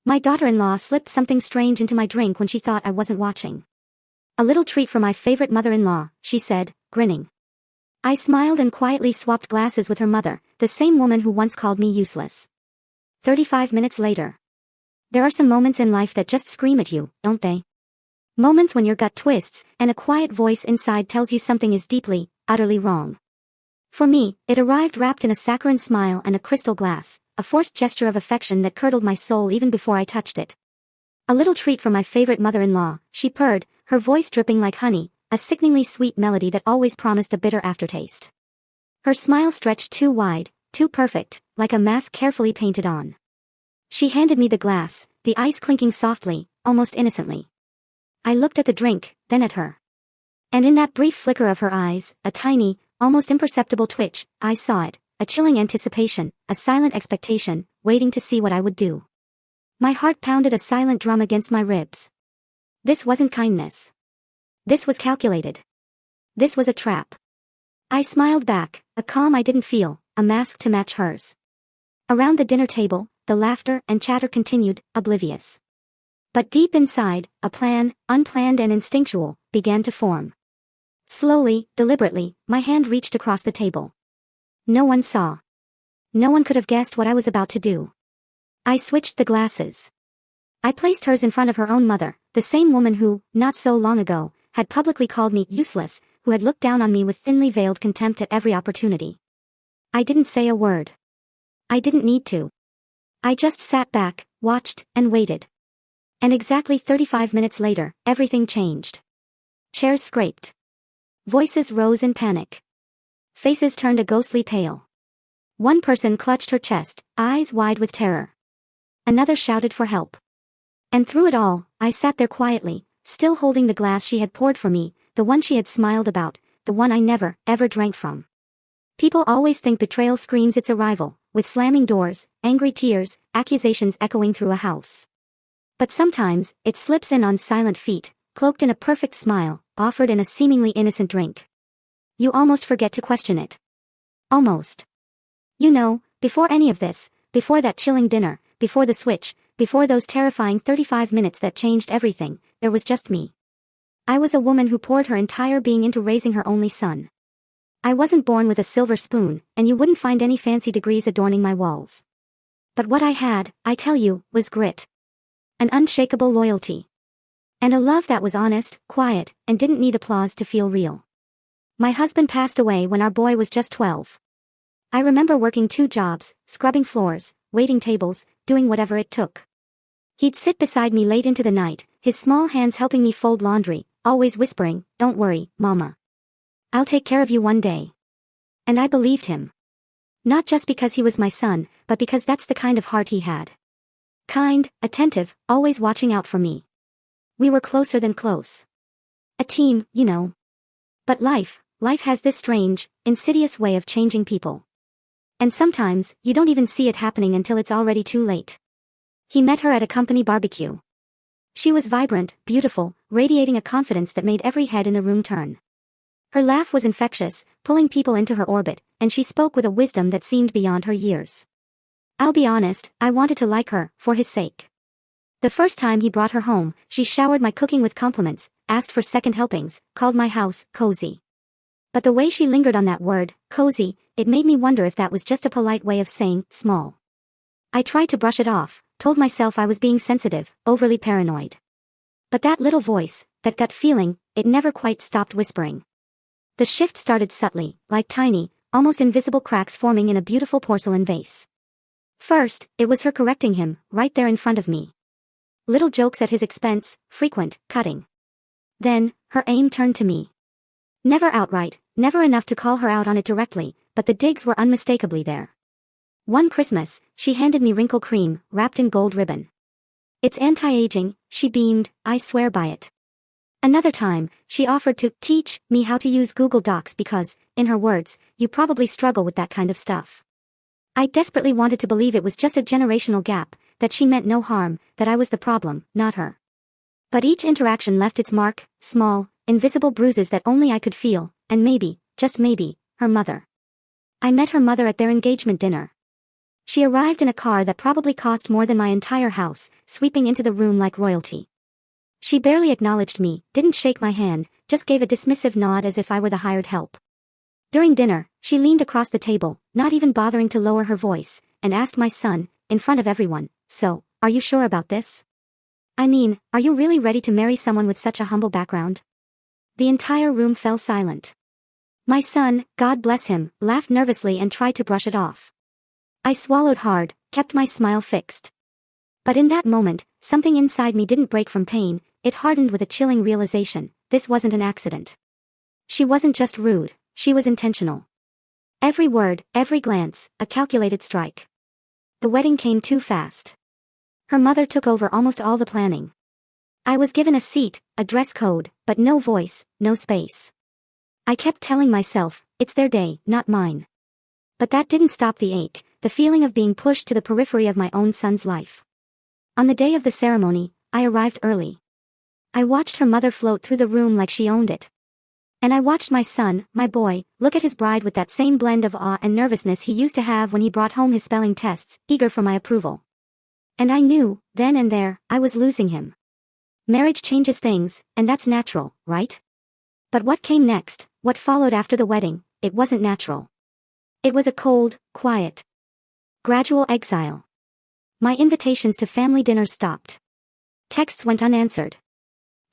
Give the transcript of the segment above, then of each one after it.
My daughter-in-law slipped something strange into my drink when she thought I wasn't watching. A little treat for my favorite mother-in-law, she said, grinning. I smiled and quietly swapped glasses with her mother, the same woman who once called me useless. 35 minutes later. There are some moments in life that just scream at you, don't they? Moments when your gut twists, and a quiet voice inside tells you something is deeply, utterly wrong. For me, it arrived wrapped in a saccharine smile and a crystal glass, a forced gesture of affection that curdled my soul even before I touched it. A little treat from my favorite mother-in-law, she purred, her voice dripping like honey, a sickeningly sweet melody that always promised a bitter aftertaste. Her smile stretched too wide, too perfect, like a mask carefully painted on. She handed me the glass, the ice clinking softly, almost innocently. I looked at the drink, then at her. And in that brief flicker of her eyes, a tiny, almost imperceptible twitch, I saw it, a chilling anticipation, a silent expectation, waiting to see what I would do. My heart pounded a silent drum against my ribs. This wasn't kindness. This was calculated. This was a trap. I smiled back, a calm I didn't feel, a mask to match hers. Around the dinner table, the laughter and chatter continued, oblivious. But deep inside, a plan, unplanned and instinctual, began to form. Slowly, deliberately, my hand reached across the table. No one saw. No one could have guessed what I was about to do. I switched the glasses. I placed hers in front of her own mother, the same woman who, not so long ago, had publicly called me useless, who had looked down on me with thinly veiled contempt at every opportunity. I didn't say a word. I didn't need to. I just sat back, watched, and waited. And exactly 35 minutes later, everything changed. Chairs scraped. Voices rose in panic. Faces turned a ghostly pale. One person clutched her chest, eyes wide with terror. Another shouted for help. And through it all, I sat there quietly, still holding the glass she had poured for me, the one she had smiled about, the one I never, ever drank from. People always think betrayal screams its arrival, with slamming doors, angry tears, accusations echoing through a house. But sometimes, it slips in on silent feet, cloaked in a perfect smile, offered in a seemingly innocent drink. You almost forget to question it. Almost. You know, before any of this, before that chilling dinner, before the switch, before those terrifying 35 minutes that changed everything, there was just me. I was a woman who poured her entire being into raising her only son. I wasn't born with a silver spoon, and you wouldn't find any fancy degrees adorning my walls. But what I had, I tell you, was grit. An unshakable loyalty. And a love that was honest, quiet, and didn't need applause to feel real. My husband passed away when our boy was just 12. I remember working 2 jobs, scrubbing floors, waiting tables, doing whatever it took. He'd sit beside me late into the night, his small hands helping me fold laundry, always whispering, "Don't worry, Mama. I'll take care of you one day." And I believed him. Not just because he was my son, but because that's the kind of heart he had. Kind, attentive, always watching out for me. We were closer than close. A team, you know. But life has this strange, insidious way of changing people. And sometimes, you don't even see it happening until it's already too late. He met her at a company barbecue. She was vibrant, beautiful, radiating a confidence that made every head in the room turn. Her laugh was infectious, pulling people into her orbit, and she spoke with a wisdom that seemed beyond her years. I'll be honest, I wanted to like her, for his sake. The first time he brought her home, she showered my cooking with compliments, asked for second helpings, called my house cozy. But the way she lingered on that word, cozy, it made me wonder if that was just a polite way of saying small. I tried to brush it off, told myself I was being sensitive, overly paranoid. But that little voice, that gut feeling, it never quite stopped whispering. The shift started subtly, like tiny, almost invisible cracks forming in a beautiful porcelain vase. First, it was her correcting him, right there in front of me. Little jokes at his expense, frequent, cutting. Then, her aim turned to me. Never outright, never enough to call her out on it directly, but the digs were unmistakably there. One Christmas, she handed me wrinkle cream, wrapped in gold ribbon. "It's anti-aging," she beamed, "I swear by it." Another time, she offered to teach me how to use Google Docs because, in her words, "You probably struggle with that kind of stuff." I desperately wanted to believe it was just a generational gap, that she meant no harm, that I was the problem, not her. But each interaction left its mark, small, invisible bruises that only I could feel, and maybe, just maybe, her mother. I met her mother at their engagement dinner. She arrived in a car that probably cost more than my entire house, sweeping into the room like royalty. She barely acknowledged me, didn't shake my hand, just gave a dismissive nod as if I were the hired help. During dinner, she leaned across the table, not even bothering to lower her voice, and asked my son, in front of everyone, "So, are you sure about this? I mean, are you really ready to marry someone with such a humble background?" The entire room fell silent. My son, God bless him, laughed nervously and tried to brush it off. I swallowed hard, kept my smile fixed. But in that moment, something inside me didn't break from pain, it hardened with a chilling realization: this wasn't an accident. She wasn't just rude, she was intentional. Every word, every glance, a calculated strike. The wedding came too fast. Her mother took over almost all the planning. I was given a seat, a dress code, but no voice, no space. I kept telling myself, it's their day, not mine. But that didn't stop the ache, the feeling of being pushed to the periphery of my own son's life. On the day of the ceremony, I arrived early. I watched her mother float through the room like she owned it. And I watched my son, my boy, look at his bride with that same blend of awe and nervousness he used to have when he brought home his spelling tests, eager for my approval. And I knew, then and there, I was losing him. Marriage changes things, and that's natural, right? But what came next, what followed after the wedding, it wasn't natural. It was a cold, quiet, gradual exile. My invitations to family dinners stopped. Texts went unanswered.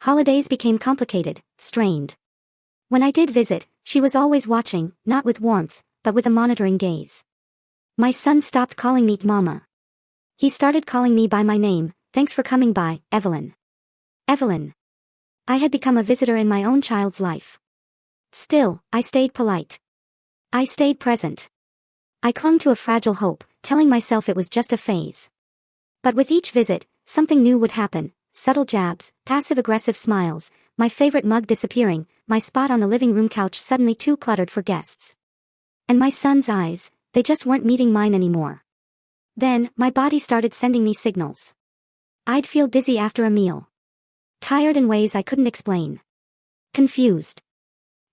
Holidays became complicated, strained. When I did visit, she was always watching, not with warmth, but with a monitoring gaze. My son stopped calling me Mama. He started calling me by my name. "Thanks for coming by, Evelyn." Evelyn. I had become a visitor in my own child's life. Still, I stayed polite. I stayed present. I clung to a fragile hope, telling myself it was just a phase. But with each visit, something new would happen: subtle jabs, passive-aggressive smiles, my favorite mug disappearing, my spot on the living room couch suddenly too cluttered for guests. And my son's eyes, they just weren't meeting mine anymore. Then, my body started sending me signals. I'd feel dizzy after a meal. Tired in ways I couldn't explain. Confused.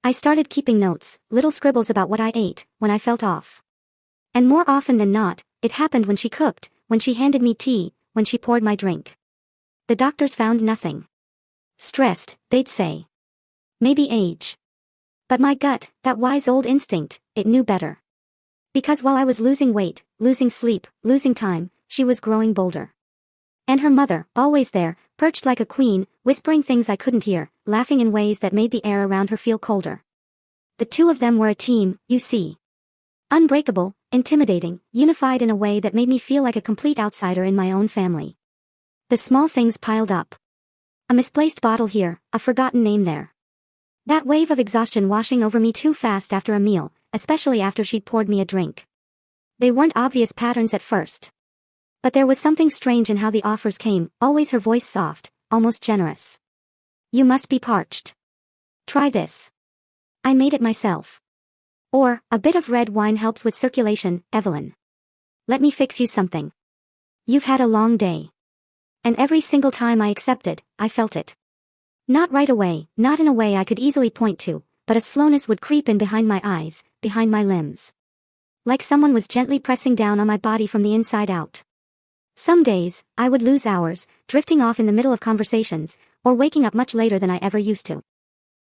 I started keeping notes, little scribbles about what I ate, when I felt off. And more often than not, it happened when she cooked, when she handed me tea, when she poured my drink. The doctors found nothing. Stressed, they'd say. Maybe age. But my gut, that wise old instinct, it knew better. Because while I was losing weight, losing sleep, losing time, she was growing bolder. And her mother, always there, perched like a queen, whispering things I couldn't hear, laughing in ways that made the air around her feel colder. The two of them were a team, you see. Unbreakable, intimidating, unified in a way that made me feel like a complete outsider in my own family. The small things piled up. A misplaced bottle here, a forgotten name there. That wave of exhaustion washing over me too fast after a meal, especially after she'd poured me a drink. They weren't obvious patterns at first. But there was something strange in how the offers came, always her voice soft, almost generous. "You must be parched. Try this. I made it myself." Or, "A bit of red wine helps with circulation, Evelyn. Let me fix you something. You've had a long day." And every single time I accepted, I felt it. Not right away, not in a way I could easily point to, but a slowness would creep in behind my eyes, behind my limbs. Like someone was gently pressing down on my body from the inside out. Some days, I would lose hours, drifting off in the middle of conversations, or waking up much later than I ever used to.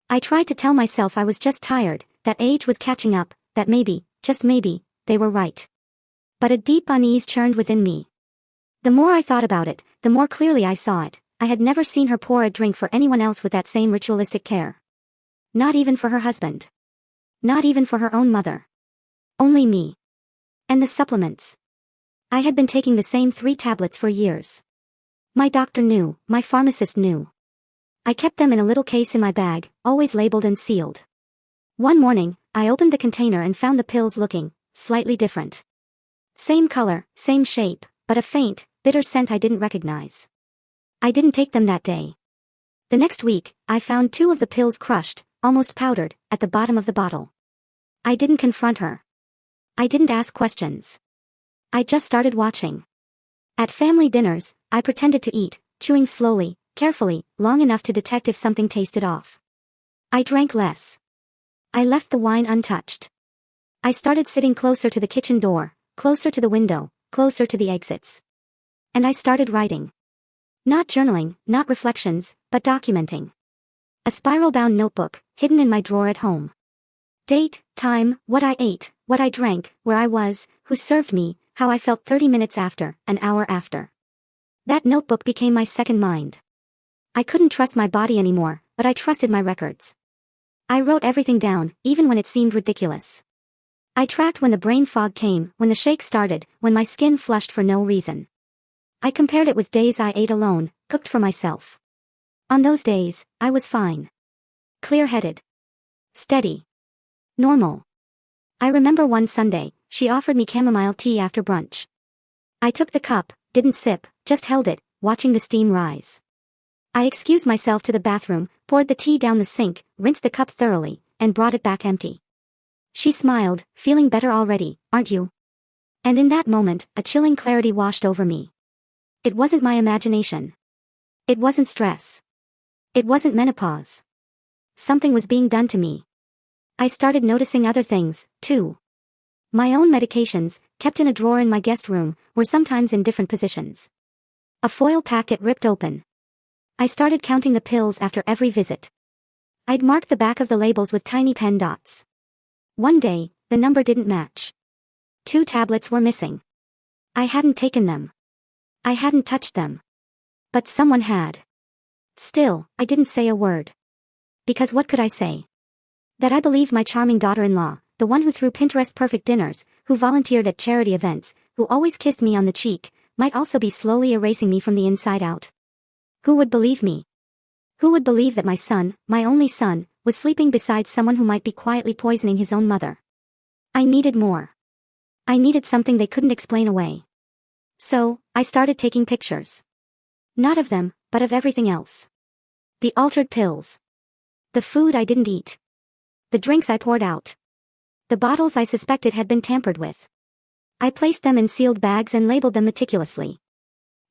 I tried to tell myself I was just tired, that age was catching up, that maybe, just maybe, they were right. But a deep unease churned within me. The more I thought about it, the more clearly I saw it. I had never seen her pour a drink for anyone else with that same ritualistic care. Not even for her husband. Not even for her own mother. Only me. And the supplements. I had been taking the same 3 tablets for years. My doctor knew, my pharmacist knew. I kept them in a little case in my bag, always labeled and sealed. One morning, I opened the container and found the pills looking slightly different. Same color, same shape, but a faint, bitter scent I didn't recognize. I didn't take them that day. The next week, I found 2 of the pills crushed, almost powdered, at the bottom of the bottle. I didn't confront her. I didn't ask questions. I just started watching. At family dinners, I pretended to eat, chewing slowly, carefully, long enough to detect if something tasted off. I drank less. I left the wine untouched. I started sitting closer to the kitchen door, closer to the window, closer to the exits. And I started writing. Not journaling, not reflections, but documenting. A spiral-bound notebook, hidden in my drawer at home. Date, time, what I ate, what I drank, where I was, who served me, how I felt 30 minutes after, an hour after. That notebook became my second mind. I couldn't trust my body anymore, but I trusted my records. I wrote everything down, even when it seemed ridiculous. I tracked when the brain fog came, when the shakes started, when my skin flushed for no reason. I compared it with days I ate alone, cooked for myself. On those days, I was fine. Clear-headed. Steady. Normal. I remember one Sunday, she offered me chamomile tea after brunch. I took the cup, didn't sip, just held it, watching the steam rise. I excused myself to the bathroom, poured the tea down the sink, rinsed the cup thoroughly, and brought it back empty. She smiled, feeling better already, aren't you? And in that moment, a chilling clarity washed over me. It wasn't my imagination. It wasn't stress. It wasn't menopause. Something was being done to me. I started noticing other things, too. My own medications, kept in a drawer in my guest room, were sometimes in different positions. A foil packet ripped open. I started counting the pills after every visit. I'd marked the back of the labels with tiny pen dots. One day, the number didn't match. 2 tablets were missing. I hadn't taken them. I hadn't touched them. But someone had. Still, I didn't say a word. Because what could I say? That I believed my charming daughter-in-law, the one who threw Pinterest perfect dinners, who volunteered at charity events, who always kissed me on the cheek, might also be slowly erasing me from the inside out. Who would believe me? Who would believe that my son, my only son, was sleeping beside someone who might be quietly poisoning his own mother? I needed more. I needed something they couldn't explain away. So, I started taking pictures. Not of them, but of everything else. The altered pills. The food I didn't eat. The drinks I poured out. The bottles I suspected had been tampered with. I placed them in sealed bags and labeled them meticulously.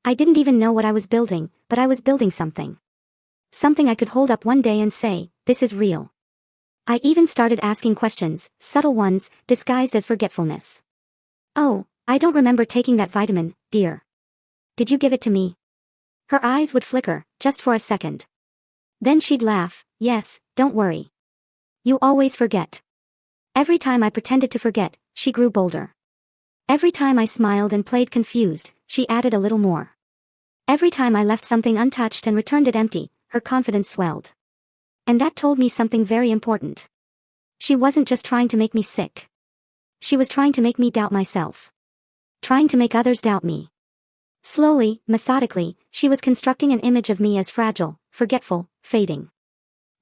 I didn't even know what I was building, but I was building something. Something I could hold up one day and say, this is real. I even started asking questions, subtle ones, disguised as forgetfulness. Oh, I don't remember taking that vitamin, dear. Did you give it to me? Her eyes would flicker, just for a second. Then she'd laugh, yes, don't worry. You always forget. Every time I pretended to forget, she grew bolder. Every time I smiled and played confused, she added a little more. Every time I left something untouched and returned it empty, her confidence swelled. And that told me something very important. She wasn't just trying to make me sick. She was trying to make me doubt myself. Trying to make others doubt me. Slowly, methodically, she was constructing an image of me as fragile, forgetful, fading.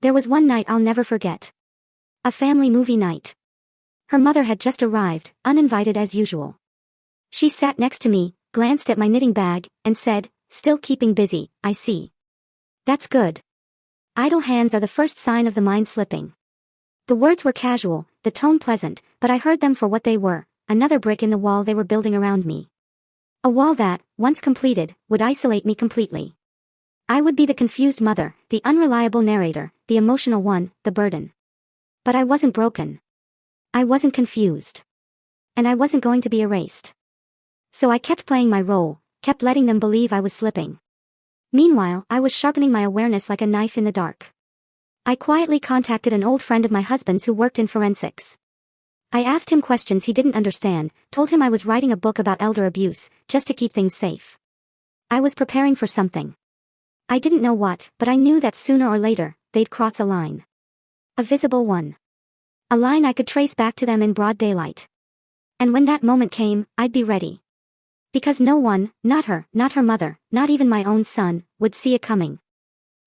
There was one night I'll never forget. A family movie night. Her mother had just arrived, uninvited as usual. She sat next to me, glanced at my knitting bag, and said, still keeping busy, I see. That's good. Idle hands are the first sign of the mind slipping. The words were casual, the tone pleasant, but I heard them for what they were, another brick in the wall they were building around me. A wall that, once completed, would isolate me completely. I would be the confused mother, the unreliable narrator, the emotional one, the burden. But I wasn't broken. I wasn't confused. And I wasn't going to be erased. So I kept playing my role, kept letting them believe I was slipping. Meanwhile, I was sharpening my awareness like a knife in the dark. I quietly contacted an old friend of my husband's who worked in forensics. I asked him questions he didn't understand, told him I was writing a book about elder abuse, just to keep things safe. I was preparing for something. I didn't know what, but I knew that sooner or later, they'd cross a line. A visible one. A line I could trace back to them in broad daylight. And when that moment came, I'd be ready. Because no one, not her mother, not even my own son, would see it coming.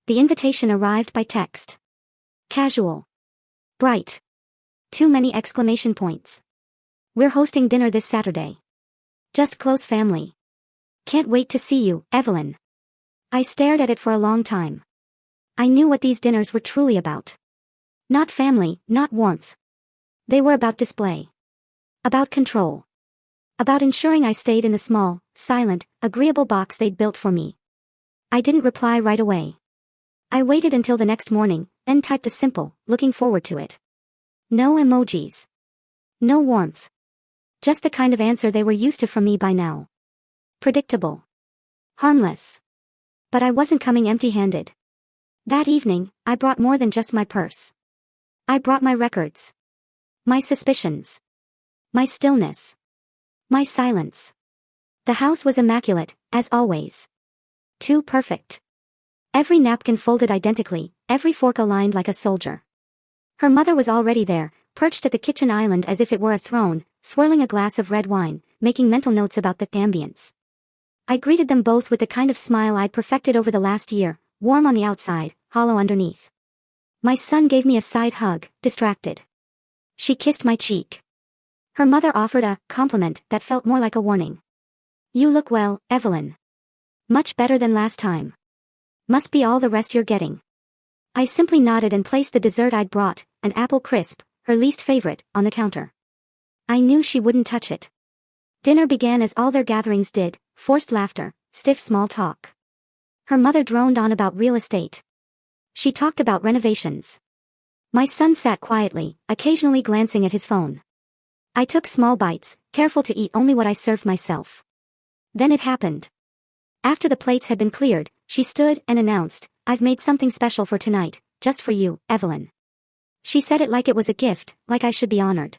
The invitation arrived by text. Casual. Bright. Too many exclamation points. We're hosting dinner this Saturday. Just close family. Can't wait to see you, Evelyn. I stared at it for a long time. I knew what these dinners were truly about. Not family, not warmth. They were about display. About control. About ensuring I stayed in the small, silent, agreeable box they'd built for me. I didn't reply right away. I waited until the next morning, then typed a simple, looking forward to it. No emojis. No warmth. Just the kind of answer they were used to from me by now. Predictable. Harmless. But I wasn't coming empty-handed. That evening, I brought more than just my purse. I brought my records. My suspicions. My stillness. My silence. The house was immaculate, as always. Too perfect. Every napkin folded identically, every fork aligned like a soldier. Her mother was already there, perched at the kitchen island as if it were a throne, swirling a glass of red wine, making mental notes about the ambience. I greeted them both with the kind of smile I'd perfected over the last year, warm on the outside, hollow underneath. My son gave me a side hug, distracted. She kissed my cheek. Her mother offered a compliment that felt more like a warning. You look well, Evelyn. Much better than last time. Must be all the rest you're getting. I simply nodded and placed the dessert I'd brought, an apple crisp, her least favorite, on the counter. I knew she wouldn't touch it. Dinner began as all their gatherings did, forced laughter, stiff small talk. Her mother droned on about real estate. She talked about renovations. My son sat quietly, occasionally glancing at his phone. I took small bites, careful to eat only what I served myself. Then it happened. After the plates had been cleared, she stood and announced, I've made something special for tonight, just for you, Evelyn. She said it like it was a gift, like I should be honored.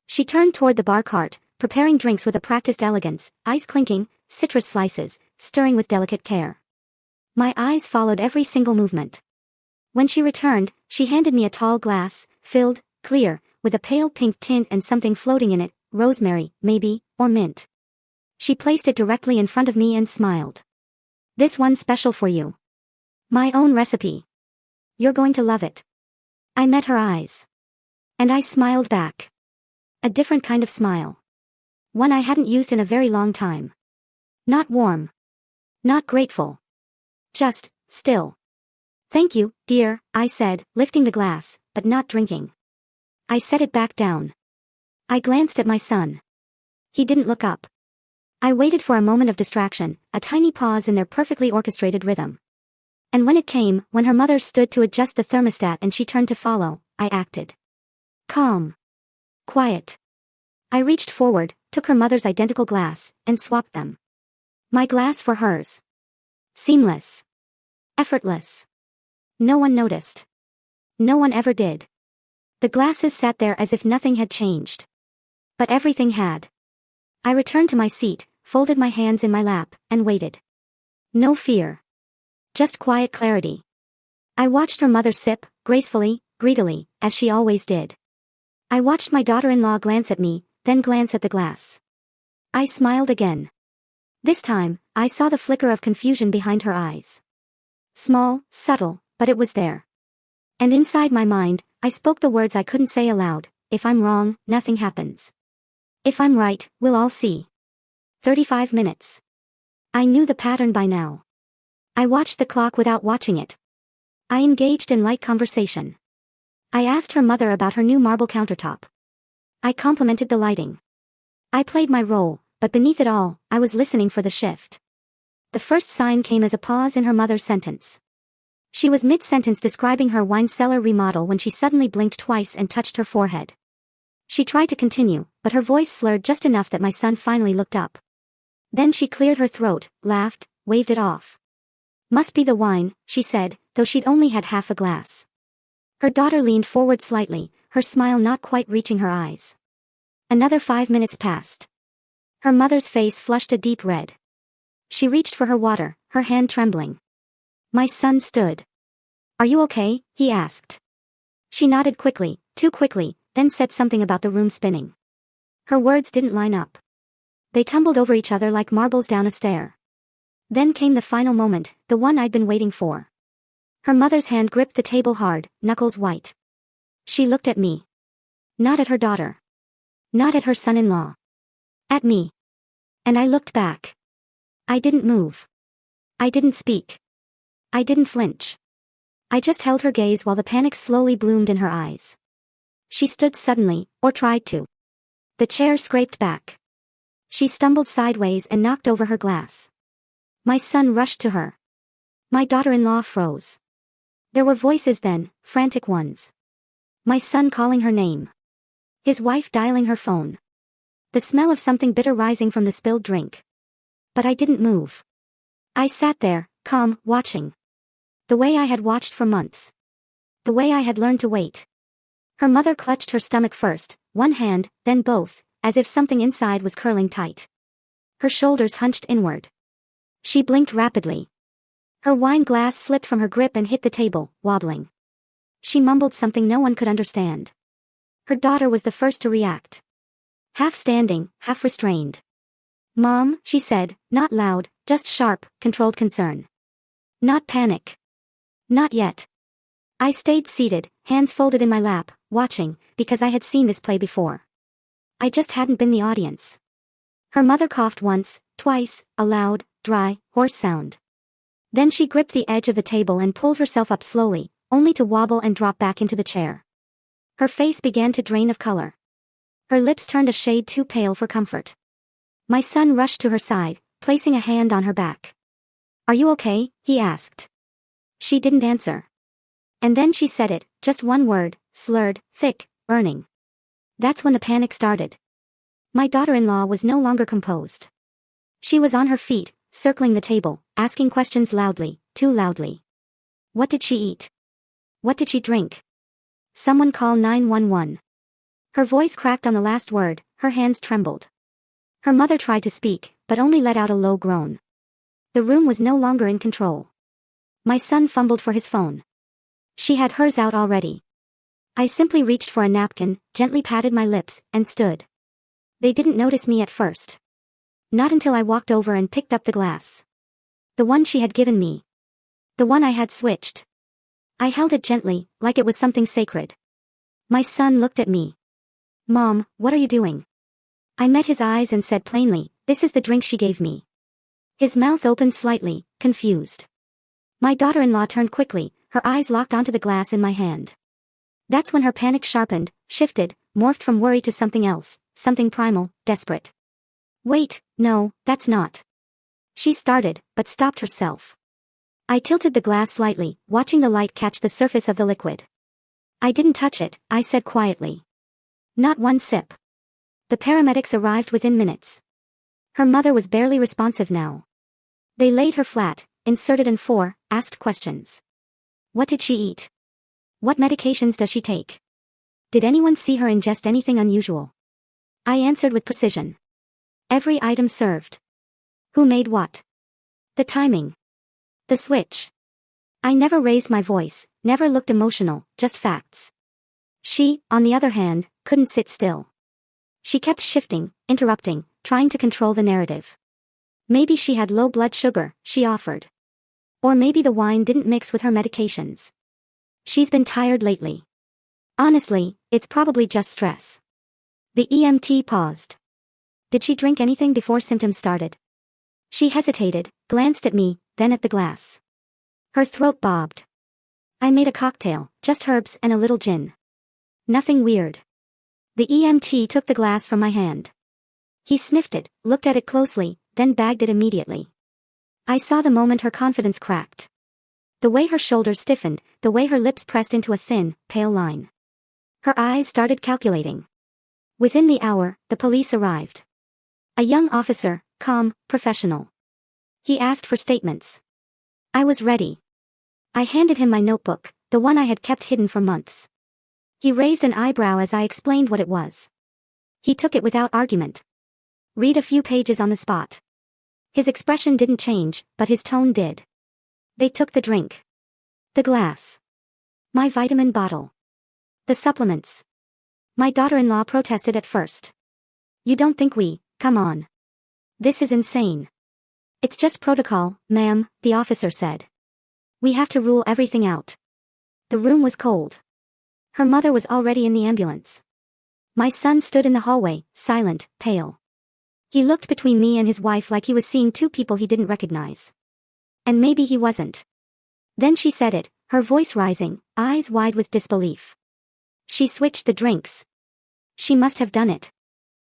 She turned toward the bar cart, preparing drinks with a practiced elegance, ice clinking, citrus slices, stirring with delicate care. My eyes followed every single movement. When she returned, she handed me a tall glass, filled, clear, with a pale pink tint and something floating in it, rosemary, maybe, or mint. She placed it directly in front of me and smiled. This one's special for you. My own recipe. You're going to love it. I met her eyes. And I smiled back. A different kind of smile. One I hadn't used in a very long time. Not warm. Not grateful. Just, still. Thank you, dear, I said, lifting the glass, but not drinking. I set it back down. I glanced at my son. He didn't look up. I waited for a moment of distraction, a tiny pause in their perfectly orchestrated rhythm. And when it came, when her mother stood to adjust the thermostat and she turned to follow, I acted. Calm. Quiet. I reached forward, took her mother's identical glass, and swapped them. My glass for hers. Seamless. Effortless. No one noticed. No one ever did. The glasses sat there as if nothing had changed. But everything had. I returned to my seat, folded my hands in my lap, and waited. No fear. Just quiet clarity. I watched her mother sip, gracefully, greedily, as she always did. I watched my daughter-in-law glance at me, then glance at the glass. I smiled again. This time, I saw the flicker of confusion behind her eyes. Small, subtle, but it was there. And inside my mind, I spoke the words I couldn't say aloud, if I'm wrong, nothing happens. If I'm right, we'll all see. 35 minutes. I knew the pattern by now. I watched the clock without watching it. I engaged in light conversation. I asked her mother about her new marble countertop. I complimented the lighting. I played my role, but beneath it all, I was listening for the shift. The first sign came as a pause in her mother's sentence. She was mid-sentence describing her wine cellar remodel when she suddenly blinked twice and touched her forehead. She tried to continue, but her voice slurred just enough that my son finally looked up. Then she cleared her throat, laughed, waved it off. Must be the wine, she said, though she'd only had half a glass. Her daughter leaned forward slightly, her smile not quite reaching her eyes. Another 5 minutes passed. Her mother's face flushed a deep red. She reached for her water, her hand trembling. My son stood. Are you okay? He asked. She nodded quickly, too quickly, then said something about the room spinning. Her words didn't line up. They tumbled over each other like marbles down a stair. Then came the final moment, the one I'd been waiting for. Her mother's hand gripped the table hard, knuckles white. She looked at me. Not at her daughter. Not at her son-in-law. At me. And I looked back. I didn't move. I didn't speak. I didn't flinch. I just held her gaze while the panic slowly bloomed in her eyes. She stood suddenly, or tried to. The chair scraped back. She stumbled sideways and knocked over her glass. My son rushed to her. My daughter-in-law froze. There were voices then, frantic ones. My son calling her name. His wife dialing her phone. the smell of something bitter rising from the spilled drink. But I didn't move. I sat there, calm, watching. The way I had watched for months. The way I had learned to wait. Her mother clutched her stomach first, one hand, then both, as if something inside was curling tight. Her shoulders hunched inward. She blinked rapidly. Her wine glass slipped from her grip and hit the table, wobbling. She mumbled something no one could understand. Her daughter was the first to react. Half standing, half restrained. "Mom," she said, not loud, just sharp, controlled concern. Not panic. Not yet. I stayed seated, hands folded in my lap, watching, because I had seen this play before. I just hadn't been the audience. Her mother coughed once, twice, a loud, dry, hoarse sound. Then she gripped the edge of the table and pulled herself up slowly, only to wobble and drop back into the chair. Her face began to drain of color. Her lips turned a shade too pale for comfort. My son rushed to her side, placing a hand on her back. "Are you okay?" he asked. She didn't answer. And then she said it, just one word, slurred, thick, burning. That's when the panic started. My daughter-in-law was no longer composed. She was on her feet, circling the table, asking questions loudly, too loudly. What did she eat? What did she drink? Someone call 911. Her voice cracked on the last word, her hands trembled. Her mother tried to speak, but only let out a low groan. The room was no longer in control. My son fumbled for his phone. She had hers out already. I simply reached for a napkin, gently patted my lips, and stood. They didn't notice me at first. Not until I walked over and picked up the glass. The one she had given me. The one I had switched. I held it gently, like it was something sacred. My son looked at me. "Mom, what are you doing?" I met his eyes and said plainly, "This is the drink she gave me." His mouth opened slightly, confused. My daughter-in-law turned quickly, her eyes locked onto the glass in my hand. That's when her panic sharpened, shifted, morphed from worry to something else, something primal, desperate. "Wait, no, that's not." She started, but stopped herself. I tilted the glass slightly, watching the light catch the surface of the liquid. "I didn't touch it," I said quietly. "Not one sip." The paramedics arrived within minutes. Her mother was barely responsive now. They laid her flat, inserted N4, asked questions. What did she eat? What medications does she take? Did anyone see her ingest anything unusual? I answered with precision. Every item served. Who made what? The timing. The switch. I never raised my voice, never looked emotional, just facts. She, on the other hand, couldn't sit still. She kept shifting, interrupting, trying to control the narrative. Maybe she had low blood sugar, she offered. Or maybe the wine didn't mix with her medications. She's been tired lately. Honestly, it's probably just stress. The EMT paused. Did she drink anything before symptoms started? She hesitated, glanced at me, then at the glass. Her throat bobbed. I made a cocktail, just herbs and a little gin. Nothing weird. The EMT took the glass from my hand. He sniffed it, looked at it closely, then bagged it immediately. I saw the moment her confidence cracked. The way her shoulders stiffened, the way her lips pressed into a thin, pale line. Her eyes started calculating. Within the hour, the police arrived. A young officer, calm, professional. He asked for statements. I was ready. I handed him my notebook, the one I had kept hidden for months. He raised an eyebrow as I explained what it was. He took it without argument. Read a few pages on the spot. His expression didn't change, but his tone did. They took the drink. The glass. My vitamin bottle. The supplements. My daughter-in-law protested at first. You don't think come on. This is insane. It's just protocol, ma'am, the officer said. We have to rule everything out. The room was cold. Her mother was already in the ambulance. My son stood in the hallway, silent, pale. He looked between me and his wife like he was seeing two people he didn't recognize. And maybe he wasn't. Then she said it, her voice rising, eyes wide with disbelief. She switched the drinks. She must have done it.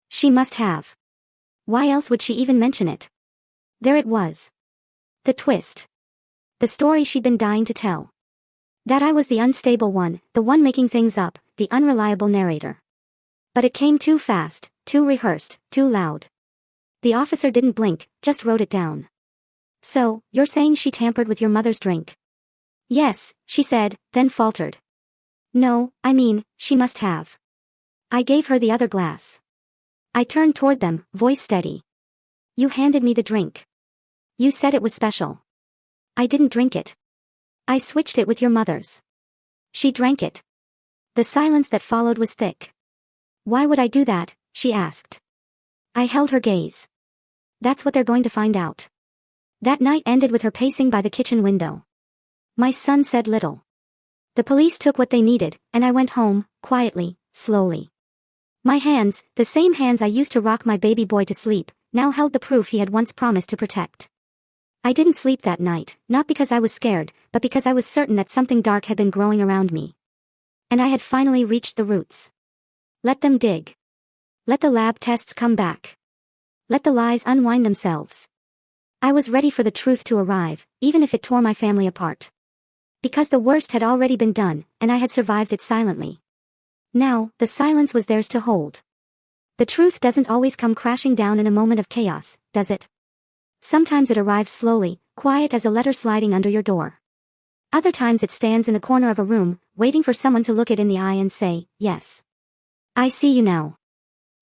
She must have. Why else would she even mention it? There it was. The twist. The story she'd been dying to tell. That I was the unstable one, the one making things up, the unreliable narrator. But it came too fast, too rehearsed, too loud. The officer didn't blink, just wrote it down. So, you're saying she tampered with your mother's drink? Yes, she said, then faltered. No, I mean, she must have. I gave her the other glass. I turned toward them, voice steady. You handed me the drink. You said it was special. I didn't drink it. I switched it with your mother's. She drank it. The silence that followed was thick. Why would I do that? She asked. I held her gaze. That's what they're going to find out. That night ended with her pacing by the kitchen window. My son said little. The police took what they needed, and I went home, quietly, slowly. My hands, the same hands I used to rock my baby boy to sleep, now held the proof he had once promised to protect. I didn't sleep that night, not because I was scared, but because I was certain that something dark had been growing around me. And I had finally reached the roots. Let them dig. Let the lab tests come back. Let the lies unwind themselves. I was ready for the truth to arrive, even if it tore my family apart. Because the worst had already been done, and I had survived it silently. Now, the silence was theirs to hold. The truth doesn't always come crashing down in a moment of chaos, does it? Sometimes it arrives slowly, quiet as a letter sliding under your door. Other times it stands in the corner of a room, waiting for someone to look it in the eye and say, yes. I see you now.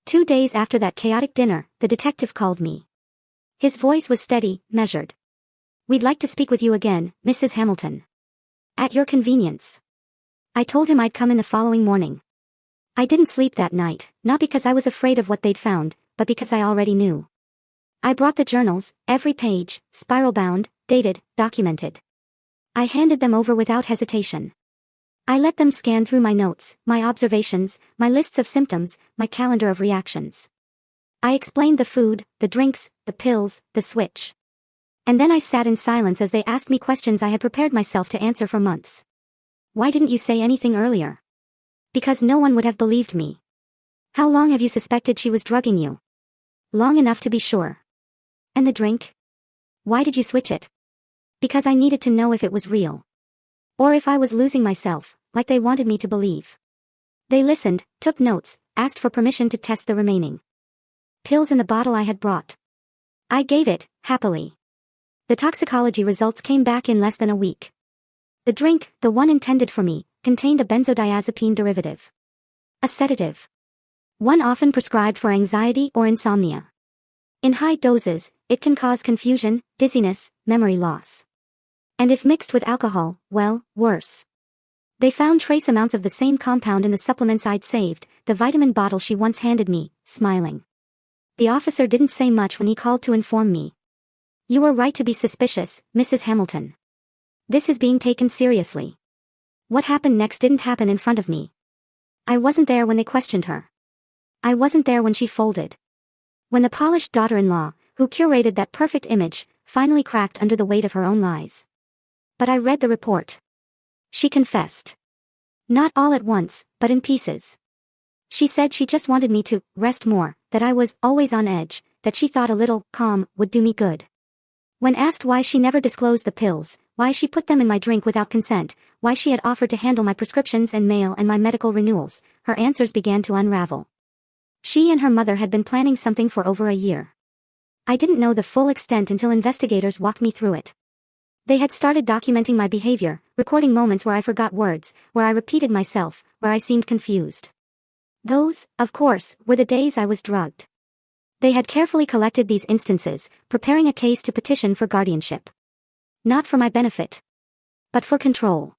2 days after that chaotic dinner, the detective called me. His voice was steady, measured. We'd like to speak with you again, Mrs. Hamilton. At your convenience. I told him I'd come in the following morning. I didn't sleep that night, not because I was afraid of what they'd found, but because I already knew. I brought the journals, every page, spiral-bound, dated, documented. I handed them over without hesitation. I let them scan through my notes, my observations, my lists of symptoms, my calendar of reactions. I explained the food, the drinks, the pills, the switch. And then I sat in silence as they asked me questions I had prepared myself to answer for months. Why didn't you say anything earlier? Because no one would have believed me. How long have you suspected she was drugging you? Long enough to be sure. And the drink? Why did you switch it? Because I needed to know if it was real. Or if I was losing myself, like they wanted me to believe. They listened, took notes, asked for permission to test the remaining pills in the bottle I had brought. I gave it, happily. The toxicology results came back in less than a week. The drink, the one intended for me, contained a benzodiazepine derivative. A sedative. One often prescribed for anxiety or insomnia. In high doses, it can cause confusion, dizziness, memory loss. And if mixed with alcohol, well, worse. They found trace amounts of the same compound in the supplements I'd saved, the vitamin bottle she once handed me, smiling. The officer didn't say much when he called to inform me. You were right to be suspicious, Mrs. Hamilton. This is being taken seriously. What happened next didn't happen in front of me. I wasn't there when they questioned her. I wasn't there when she folded. When the polished daughter-in-law, who curated that perfect image, finally cracked under the weight of her own lies. But I read the report. She confessed. Not all at once, but in pieces. She said she just wanted me to rest more, that I was always on edge, that she thought a little calm would do me good. When asked why she never disclosed the pills, why she put them in my drink without consent, why she had offered to handle my prescriptions and mail and my medical renewals, her answers began to unravel. She and her mother had been planning something for over a year. I didn't know the full extent until investigators walked me through it. They had started documenting my behavior, recording moments where I forgot words, where I repeated myself, where I seemed confused. Those, of course, were the days I was drugged. They had carefully collected these instances, preparing a case to petition for guardianship. Not for my benefit. But for control.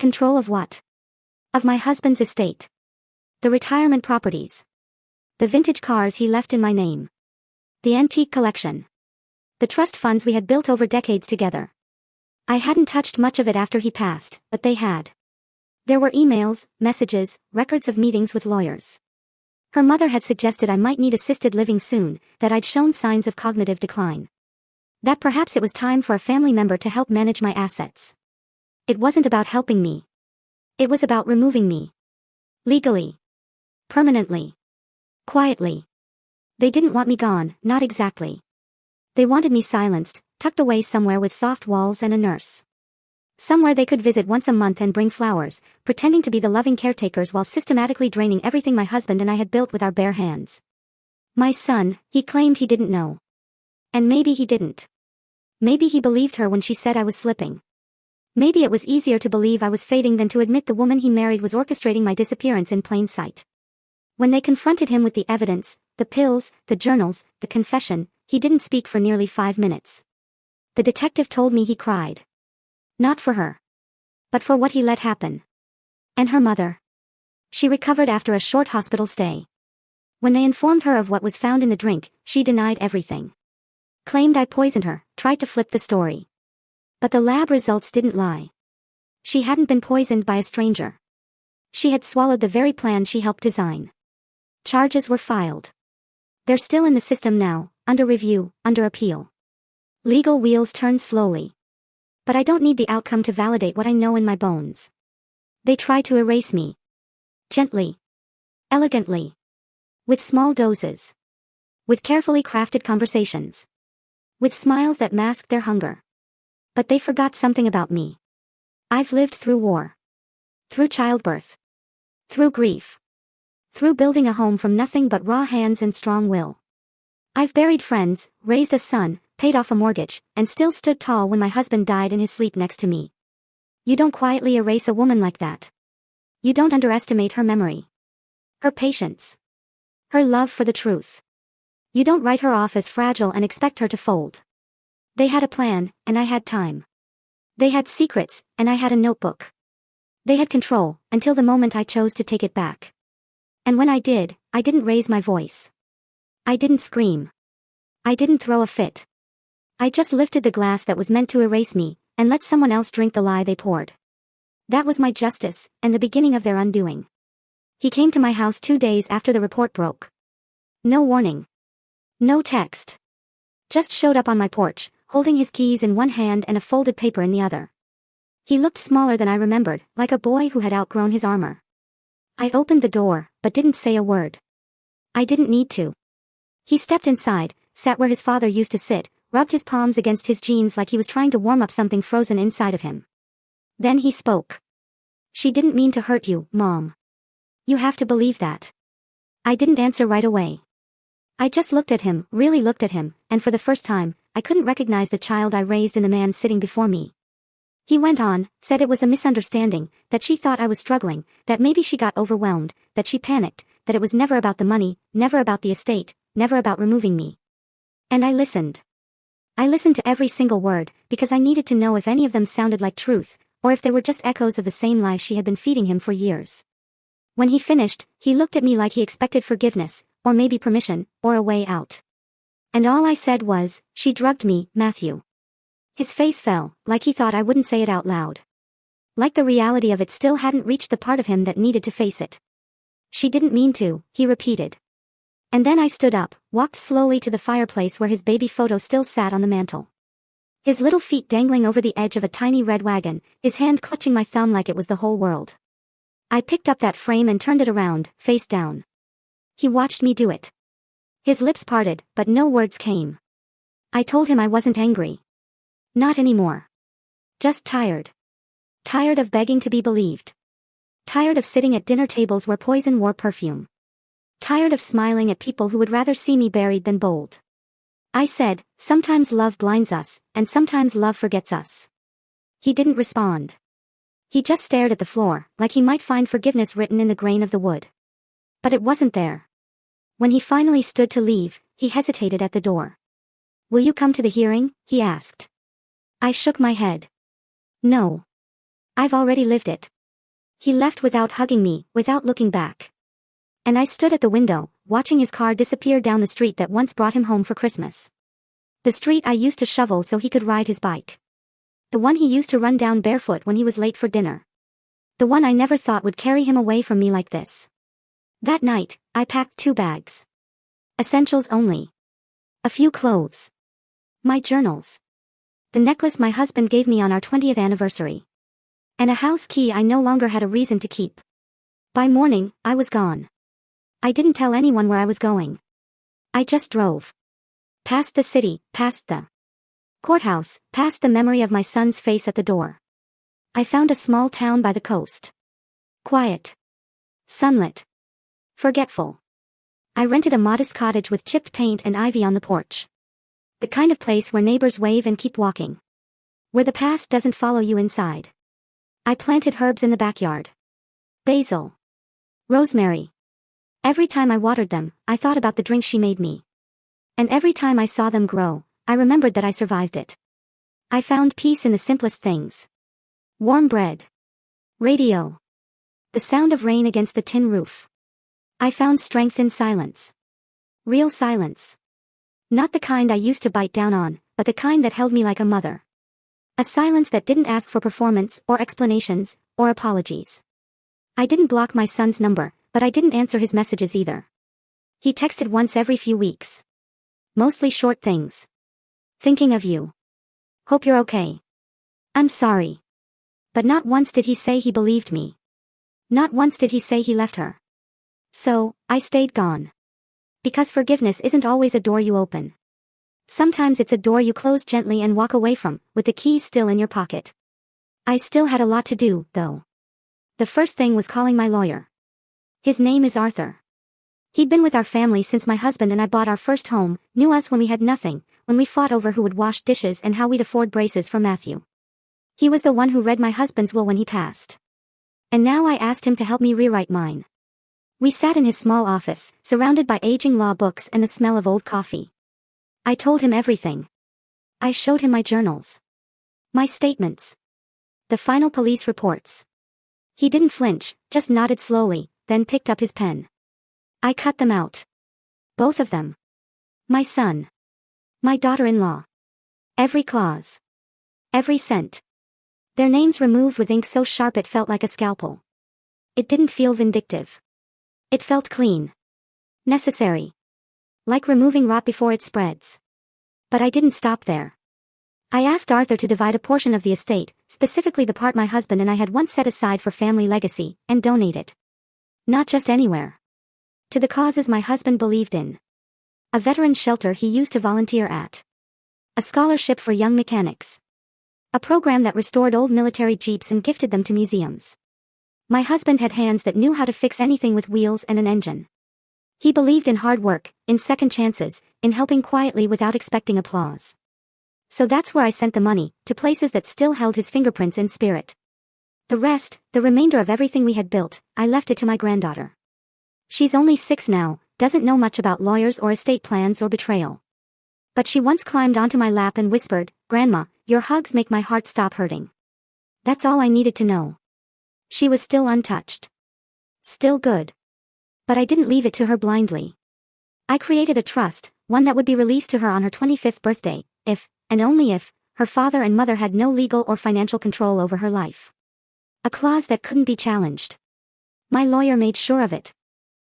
Control of what? Of my husband's estate. The retirement properties. The vintage cars he left in my name. The antique collection. The trust funds we had built over decades together. I hadn't touched much of it after he passed, but they had. There were emails, messages, records of meetings with lawyers. Her mother had suggested I might need assisted living soon, that I'd shown signs of cognitive decline. That perhaps it was time for a family member to help manage my assets. It wasn't about helping me. It was about removing me. Legally. Permanently. Quietly. They didn't want me gone, not exactly. They wanted me silenced, tucked away somewhere with soft walls and a nurse. Somewhere they could visit once a month and bring flowers, pretending to be the loving caretakers while systematically draining everything my husband and I had built with our bare hands. My son, he claimed he didn't know. And maybe he didn't. Maybe he believed her when she said I was slipping. Maybe it was easier to believe I was fading than to admit the woman he married was orchestrating my disappearance in plain sight. When they confronted him with the evidence, the pills, the journals, the confession, he didn't speak for nearly 5 minutes. The detective told me he cried. Not for her. But for what he let happen. And her mother. She recovered after a short hospital stay. When they informed her of what was found in the drink, she denied everything. Claimed I poisoned her, tried to flip the story. But the lab results didn't lie. She hadn't been poisoned by a stranger. She had swallowed the very plan she helped design. Charges were filed. They're still in the system now, under review, under appeal. Legal wheels turn slowly. But I don't need the outcome to validate what I know in my bones. They try to erase me. Gently. Elegantly. With small doses. With carefully crafted conversations. With smiles that masked their hunger. But they forgot something about me. I've lived through war. Through childbirth. Through grief. Through building a home from nothing but raw hands and strong will. I've buried friends, raised a son, paid off a mortgage, and still stood tall when my husband died in his sleep next to me. You don't quietly erase a woman like that. You don't underestimate her memory. Her patience. Her love for the truth. You don't write her off as fragile and expect her to fold. They had a plan, and I had time. They had secrets, and I had a notebook. They had control, until the moment I chose to take it back. And when I did, I didn't raise my voice. I didn't scream. I didn't throw a fit. I just lifted the glass that was meant to erase me, and let someone else drink the lie they poured. That was my justice, and the beginning of their undoing. He came to my house 2 days after the report broke. No warning. No text. Just showed up on my porch, holding his keys in one hand and a folded paper in the other. He looked smaller than I remembered, like a boy who had outgrown his armor. I opened the door, but didn't say a word. I didn't need to. He stepped inside, sat where his father used to sit, rubbed his palms against his jeans like he was trying to warm up something frozen inside of him. Then he spoke. She didn't mean to hurt you, Mom. You have to believe that. I didn't answer right away. I just looked at him, really looked at him, and for the first time, I couldn't recognize the child I raised in the man sitting before me. He went on, said it was a misunderstanding, that she thought I was struggling, that maybe she got overwhelmed, that she panicked, that it was never about the money, never about the estate, never about removing me. And I listened. I listened to every single word, because I needed to know if any of them sounded like truth, or if they were just echoes of the same lie she had been feeding him for years. When he finished, he looked at me like he expected forgiveness, or maybe permission, or a way out. And all I said was, she drugged me, Matthew. His face fell, like he thought I wouldn't say it out loud. Like the reality of it still hadn't reached the part of him that needed to face it. She didn't mean to, he repeated. And then I stood up, walked slowly to the fireplace where his baby photo still sat on the mantel. His little feet dangling over the edge of a tiny red wagon, his hand clutching my thumb like it was the whole world. I picked up that frame and turned it around, face down. He watched me do it. His lips parted, but no words came. I told him I wasn't angry. Not anymore. Just tired. Tired of begging to be believed. Tired of sitting at dinner tables where poison wore perfume. Tired of smiling at people who would rather see me buried than bold. I said, sometimes love blinds us, and sometimes love forgets us. He didn't respond. He just stared at the floor, like he might find forgiveness written in the grain of the wood. But it wasn't there. When he finally stood to leave, he hesitated at the door. Will you come to the hearing? He asked. I shook my head. No. I've already lived it. He left without hugging me, without looking back. And I stood at the window, watching his car disappear down the street that once brought him home for Christmas. The street I used to shovel so he could ride his bike. The one he used to run down barefoot when he was late for dinner. The one I never thought would carry him away from me like this. That night, I packed 2 bags. Essentials only. A few clothes. My journals. The necklace my husband gave me on our 20th anniversary. And a house key I no longer had a reason to keep. By morning, I was gone. I didn't tell anyone where I was going. I just drove. Past the city, past the courthouse, past the memory of my son's face at the door. I found a small town by the coast. Quiet. Sunlit. Forgetful. I rented a modest cottage with chipped paint and ivy on the porch. The kind of place where neighbors wave and keep walking. Where the past doesn't follow you inside. I planted herbs in the backyard. Basil. Rosemary. Every time I watered them, I thought about the drink she made me. And every time I saw them grow, I remembered that I survived it. I found peace in the simplest things. Warm bread. Radio. The sound of rain against the tin roof. I found strength in silence. Real silence. Not the kind I used to bite down on, but the kind that held me like a mother. A silence that didn't ask for performance, or explanations, or apologies. I didn't block my son's number, but I didn't answer his messages either. He texted once every few weeks. Mostly short things. Thinking of you. Hope you're okay. I'm sorry. But not once did he say he believed me. Not once did he say he left her. So, I stayed gone. Because forgiveness isn't always a door you open. Sometimes it's a door you close gently and walk away from, with the key still in your pocket. I still had a lot to do, though. The first thing was calling my lawyer. His name is Arthur. He'd been with our family since my husband and I bought our first home, knew us when we had nothing, when we fought over who would wash dishes and how we'd afford braces for Matthew. He was the one who read my husband's will when he passed. And now I asked him to help me rewrite mine. We sat in his small office, surrounded by aging law books and the smell of old coffee. I told him everything. I showed him my journals. My statements. The final police reports. He didn't flinch, just nodded slowly, then picked up his pen. I cut them out. Both of them. My son. My daughter-in-law. Every clause. Every cent. Their names removed with ink so sharp it felt like a scalpel. It didn't feel vindictive. It felt clean. Necessary. Like removing rot before it spreads. But I didn't stop there. I asked Arthur to divide a portion of the estate, specifically the part my husband and I had once set aside for family legacy, and donate it. Not just anywhere. To the causes my husband believed in. A veteran shelter he used to volunteer at. A scholarship for young mechanics. A program that restored old military jeeps and gifted them to museums. My husband had hands that knew how to fix anything with wheels and an engine. He believed in hard work, in second chances, in helping quietly without expecting applause. So that's where I sent the money, to places that still held his fingerprints in spirit. The rest, the remainder of everything we had built, I left it to my granddaughter. She's only 6 now, doesn't know much about lawyers or estate plans or betrayal. But she once climbed onto my lap and whispered, "Grandma, your hugs make my heart stop hurting." That's all I needed to know. She was still untouched. Still good. But I didn't leave it to her blindly. I created a trust, one that would be released to her on her 25th birthday, if, and only if, her father and mother had no legal or financial control over her life. A clause that couldn't be challenged. My lawyer made sure of it.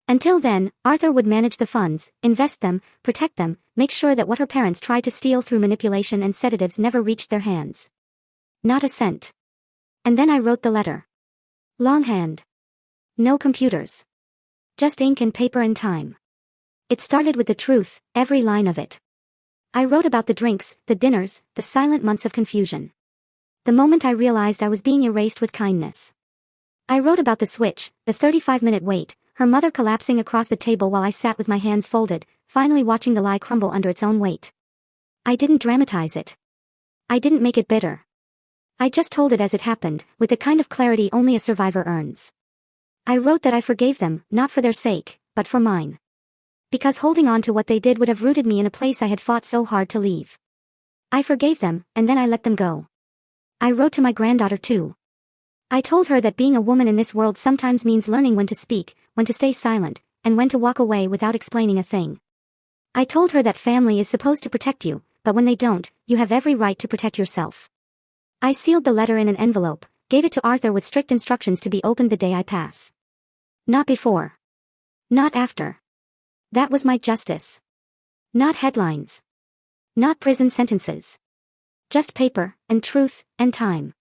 Until then, Arthur would manage the funds, invest them, protect them, make sure that what her parents tried to steal through manipulation and sedatives never reached their hands. Not a cent. And then I wrote the letter. Longhand. No computers. Just ink and paper and time. It started with the truth, every line of it. I wrote about the drinks, the dinners, the silent months of confusion. The moment I realized I was being erased with kindness. I wrote about the switch, the 35-minute wait, her mother collapsing across the table while I sat with my hands folded, finally watching the lie crumble under its own weight. I didn't dramatize it. I didn't make it bitter. I just told it as it happened, with the kind of clarity only a survivor earns. I wrote that I forgave them, not for their sake, but for mine. Because holding on to what they did would have rooted me in a place I had fought so hard to leave. I forgave them, and then I let them go. I wrote to my granddaughter too. I told her that being a woman in this world sometimes means learning when to speak, when to stay silent, and when to walk away without explaining a thing. I told her that family is supposed to protect you, but when they don't, you have every right to protect yourself. I sealed the letter in an envelope, gave it to Arthur with strict instructions to be opened the day I pass. Not before. Not after. That was my justice. Not headlines. Not prison sentences. Just paper, and truth, and time.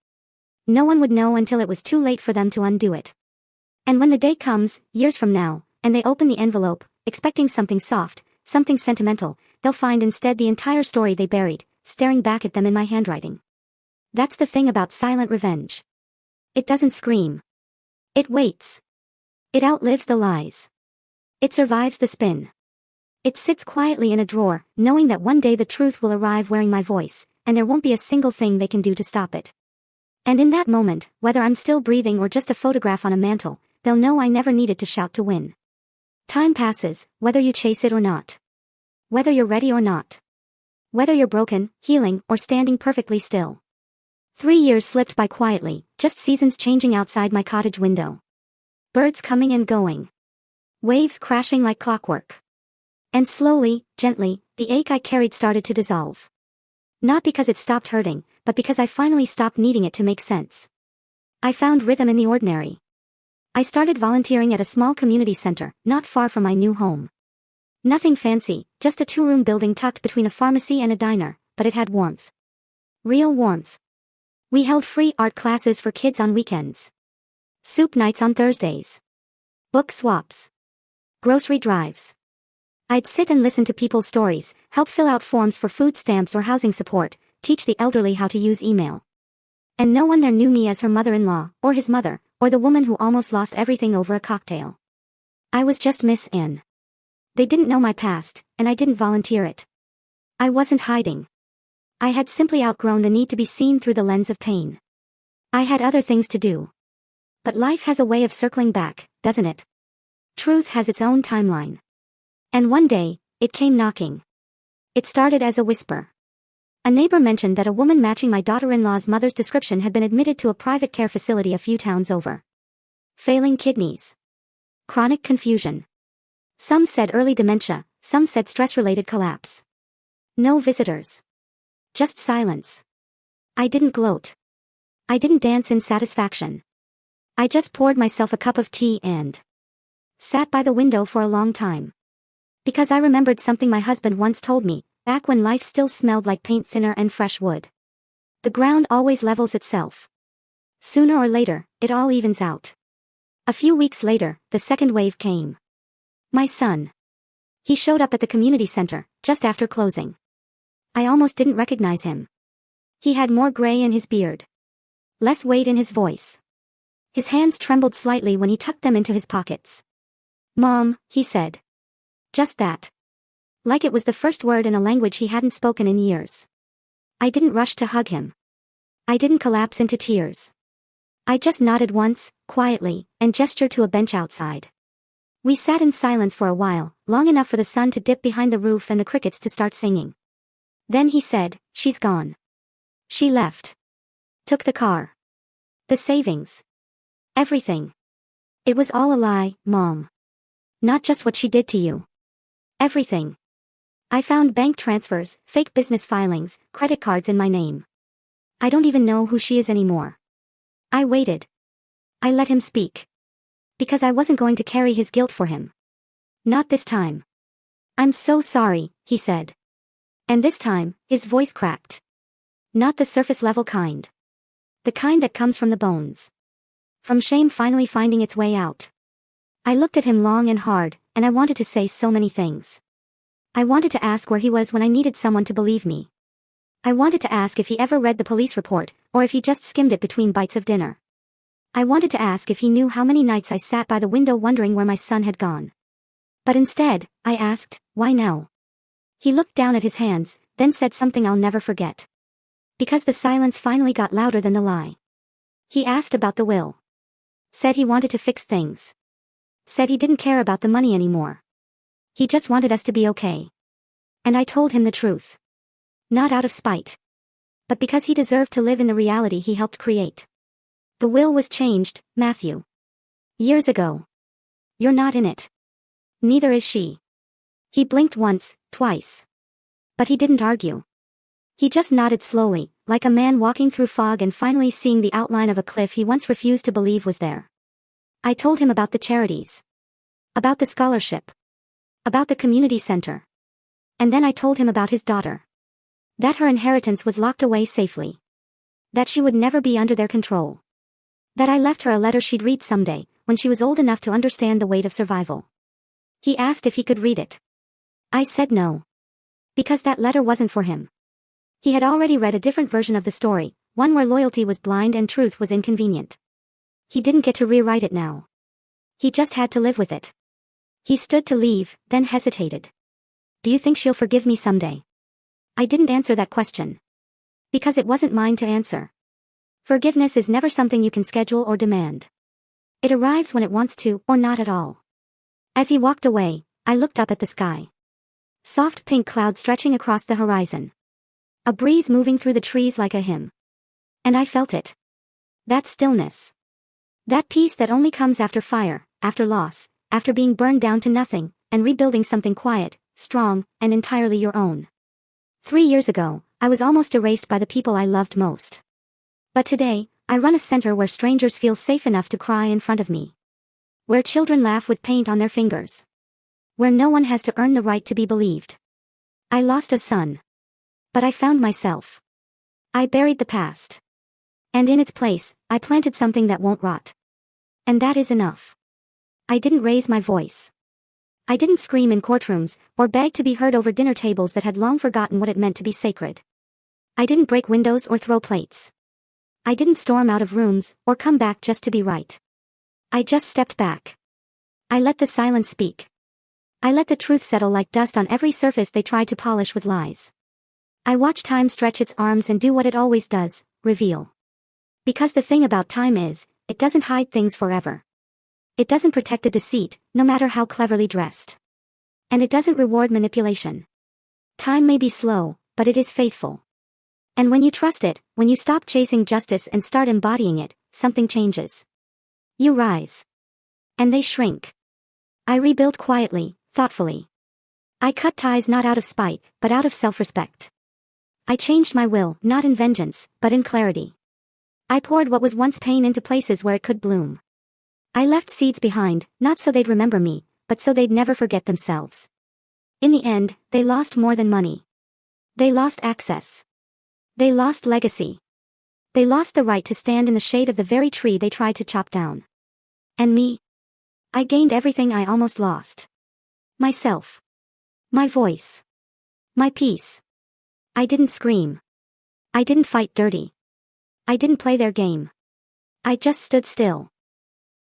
No one would know until it was too late for them to undo it. And when the day comes, years from now, and they open the envelope, expecting something soft, something sentimental, they'll find instead the entire story they buried, staring back at them in my handwriting. That's the thing about silent revenge. It doesn't scream. It waits. It outlives the lies. It survives the spin. It sits quietly in a drawer, knowing that one day the truth will arrive wearing my voice, and there won't be a single thing they can do to stop it. And in that moment, whether I'm still breathing or just a photograph on a mantle, they'll know I never needed to shout to win. Time passes, whether you chase it or not. Whether you're ready or not. Whether you're broken, healing, or standing perfectly still. 3 years slipped by quietly, just seasons changing outside my cottage window. Birds coming and going. Waves crashing like clockwork. And slowly, gently, the ache I carried started to dissolve. Not because it stopped hurting, but because I finally stopped needing it to make sense. I found rhythm in the ordinary. I started volunteering at a small community center, not far from my new home. Nothing fancy, just a 2-room building tucked between a pharmacy and a diner, but it had warmth. Real warmth. We held free art classes for kids on weekends. Soup nights on Thursdays. Book swaps. Grocery drives. I'd sit and listen to people's stories, help fill out forms for food stamps or housing support, teach the elderly how to use email. And no one there knew me as her mother-in-law, or his mother, or the woman who almost lost everything over a cocktail. I was just Miss N. They didn't know my past, and I didn't volunteer it. I wasn't hiding. I had simply outgrown the need to be seen through the lens of pain. I had other things to do. But life has a way of circling back, doesn't it? Truth has its own timeline. And one day, it came knocking. It started as a whisper. A neighbor mentioned that a woman matching my daughter-in-law's mother's description had been admitted to a private care facility a few towns over. Failing kidneys. Chronic confusion. Some said early dementia, some said stress-related collapse. No visitors. Just silence. I didn't gloat. I didn't dance in satisfaction. I just poured myself a cup of tea and sat by the window for a long time. Because I remembered something my husband once told me, back when life still smelled like paint thinner and fresh wood. The ground always levels itself. Sooner or later, it all evens out. A few weeks later, the second wave came. My son. He showed up at the community center, just after closing. I almost didn't recognize him. He had more gray in his beard. Less weight in his voice. His hands trembled slightly when he tucked them into his pockets. "Mom," he said. Just that. Like it was the first word in a language he hadn't spoken in years. I didn't rush to hug him. I didn't collapse into tears. I just nodded once, quietly, and gestured to a bench outside. We sat in silence for a while, long enough for the sun to dip behind the roof and the crickets to start singing. Then he said, "She's gone. She left. Took the car. The savings. Everything. It was all a lie, Mom. Not just what she did to you. Everything. I found bank transfers, fake business filings, credit cards in my name. I don't even know who she is anymore." I waited. I let him speak. Because I wasn't going to carry his guilt for him. Not this time. "I'm so sorry," he said. And this time, his voice cracked. Not the surface-level kind. The kind that comes from the bones. From shame finally finding its way out. I looked at him long and hard, and I wanted to say so many things. I wanted to ask where he was when I needed someone to believe me. I wanted to ask if he ever read the police report, or if he just skimmed it between bites of dinner. I wanted to ask if he knew how many nights I sat by the window wondering where my son had gone. But instead, I asked, "Why now?" He looked down at his hands, then said something I'll never forget. Because the silence finally got louder than the lie. He asked about the will. Said he wanted to fix things. Said he didn't care about the money anymore. He just wanted us to be okay. And I told him the truth. Not out of spite. But because he deserved to live in the reality he helped create. The will was changed, Matthew. Years ago. You're not in it. Neither is she. He blinked once, twice. But he didn't argue. He just nodded slowly, like a man walking through fog and finally seeing the outline of a cliff he once refused to believe was there. I told him about the charities. About the scholarship. About the community center. And then I told him about his daughter. That her inheritance was locked away safely. That she would never be under their control. That I left her a letter she'd read someday, when she was old enough to understand the weight of survival. He asked if he could read it. I said no. Because that letter wasn't for him. He had already read a different version of the story, one where loyalty was blind and truth was inconvenient. He didn't get to rewrite it now. He just had to live with it. He stood to leave, then hesitated. Do you think she'll forgive me someday? I didn't answer that question. Because it wasn't mine to answer. Forgiveness is never something you can schedule or demand. It arrives when it wants to, or not at all. As he walked away, I looked up at the sky. Soft pink clouds stretching across the horizon. A breeze moving through the trees like a hymn. And I felt it. That stillness. That peace that only comes after fire, after loss, after being burned down to nothing, and rebuilding something quiet, strong, and entirely your own. 3 years ago, I was almost erased by the people I loved most. But today, I run a center where strangers feel safe enough to cry in front of me. Where children laugh with paint on their fingers. Where no one has to earn the right to be believed. I lost a son. But I found myself. I buried the past. And in its place, I planted something that won't rot. And that is enough. I didn't raise my voice. I didn't scream in courtrooms, or beg to be heard over dinner tables that had long forgotten what it meant to be sacred. I didn't break windows or throw plates. I didn't storm out of rooms, or come back just to be right. I just stepped back. I let the silence speak. I let the truth settle like dust on every surface they tried to polish with lies. I watched time stretch its arms and do what it always does, reveal. Because the thing about time is, it doesn't hide things forever. It doesn't protect a deceit, no matter how cleverly dressed. And it doesn't reward manipulation. Time may be slow, but it is faithful. And when you trust it, when you stop chasing justice and start embodying it, something changes. You rise. And they shrink. I rebuild quietly, thoughtfully. I cut ties not out of spite, but out of self-respect. I changed my will, not in vengeance, but in clarity. I poured what was once pain into places where it could bloom. I left seeds behind, not so they'd remember me, but so they'd never forget themselves. In the end, they lost more than money. They lost access. They lost legacy. They lost the right to stand in the shade of the very tree they tried to chop down. And me? I gained everything I almost lost. Myself. My voice. My peace. I didn't scream. I didn't fight dirty. I didn't play their game. I just stood still.